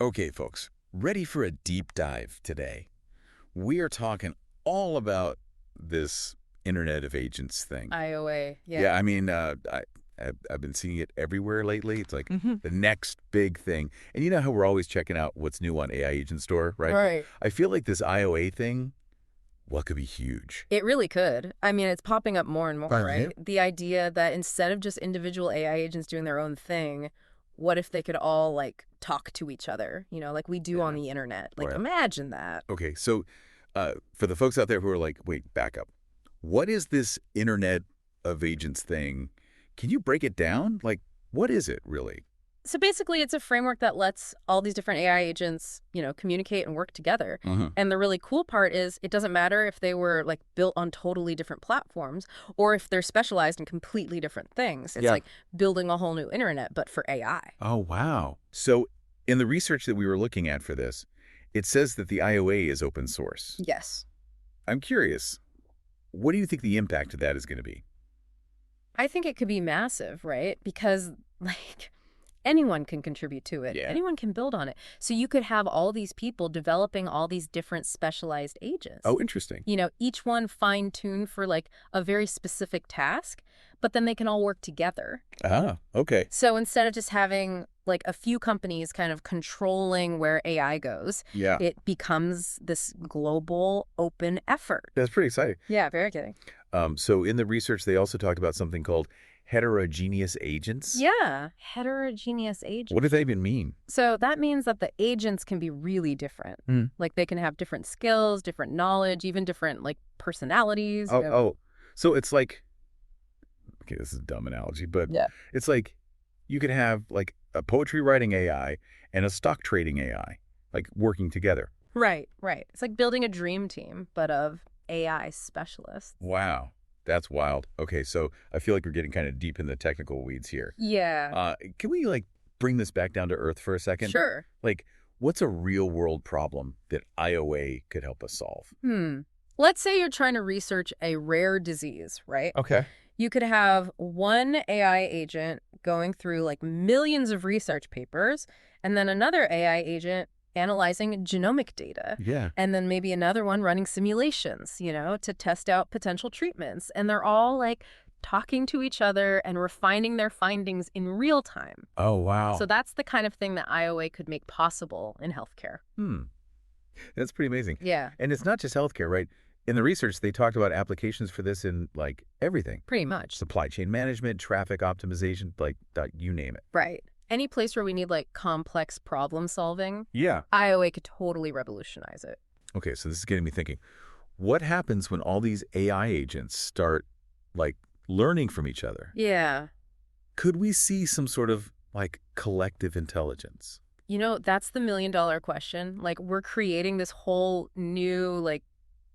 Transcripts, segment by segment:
Okay, folks, ready for a deep dive today. We are talking all about this Internet of Agents thing. IoA, yeah. Yeah, I mean, I've been seeing it everywhere lately. It's like hmm the next big thing. And you know how we're always checking out what's new on AI Agent Store, right? Right. I feel like this IoA thing, well, could be huge. It really could. I mean, it's popping up more and more, Right. right? The idea that instead of just individual AI agents doing their own thing, what if they could all like talk to each other, like we do on Yeah. the internet? Like, Well, imagine that. okay, so for the folks out there who are like, wait, back up. What is this Internet of Agents thing? Can you break it down? Like, what is it really? So basically, it's a framework that lets all these different AI agents, communicate and work together. Uh-huh. And the really cool part is it doesn't matter if they were like built on totally different platforms or if they're specialized in completely different things. It's Yeah. like building a whole new internet, but for AI. Oh, wow. So in the research that we were looking at for this, it says that the IoA is open source. Yes. I'm curious, what do you think the impact of that is going to be? I think it could be massive, right? Because like anyone can contribute to it. Yeah. Anyone can build on it. So you could have all these people developing all these different specialized agents. Oh, interesting. Each one fine-tuned for like a very specific task, but then they can all work together. Ah, okay. So instead of just having like a few companies kind of controlling where AI goes, Yeah, it becomes this global open effort. that's pretty exciting. Yeah, very kidding. So in the research, they also talked about something called heterogeneous agents. Yeah, heterogeneous agents. What does that even mean? So that means that the agents can be really different. Hmm. Like they can have different skills, different knowledge, even different like personalities. Oh, so it's like, okay, this is a dumb analogy, but Yeah. it's like you could have like a poetry writing AI and a stock trading AI, like working together. Right, right. It's like building a dream team, but of AI specialists. Wow, that's wild. Okay, so I feel like we're getting kind of deep in the technical weeds here. Yeah. Can we like bring this back down to earth for a second? Sure. Like, what's a real world problem that IoA could help us solve? Let's say you're trying to research a rare disease, right? Okay. You could have one AI agent going through like millions of research papers, and then another AI agent analyzing genomic data. Yeah. And then maybe another one running simulations, to test out potential treatments. And they're all like talking to each other and refining their findings in real time. Oh, wow. So that's the kind of thing that IoA could make possible in healthcare. That's pretty amazing. Yeah, And it's not just healthcare, right? In the research, they talked about applications for this in like everything. pretty much. Supply chain management, traffic optimization, like you name it. Right. Any place where we need like complex problem solving, Yeah. IoA could totally revolutionize it. Okay, so this is getting me thinking. What happens when all these AI agents start like learning from each other? Yeah. Could we see some sort of like collective intelligence? That's the million-dollar question. Like we're creating this whole new like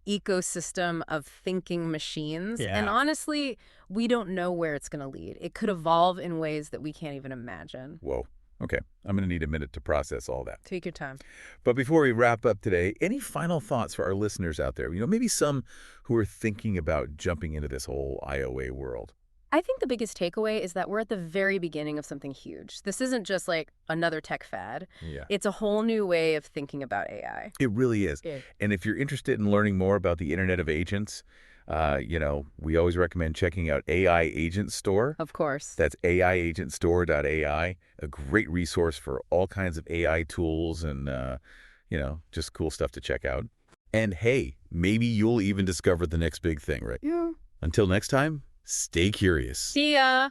ecosystem of thinking machines. Yeah. And honestly, we don't know where it's going to lead. It could evolve in ways that we can't even imagine. Whoa. Okay, I'm going to need a minute to process all that. Take your time. But before we wrap up today, any final thoughts for our listeners out there? Maybe some who are thinking about jumping into this whole IoA world. I think the biggest takeaway is that we're at the very beginning of something huge. This isn't just like another tech fad. Yeah. It's a whole new way of thinking about AI. It really is. Yeah. And if you're interested in learning more about the Internet of Agents, we always recommend checking out AI Agent Store. Of course. That's AIagentstore.ai, a great resource for all kinds of AI tools and, just cool stuff to check out. And hey, maybe you'll even discover the next big thing, right? Yeah. Until next time, stay curious. See ya.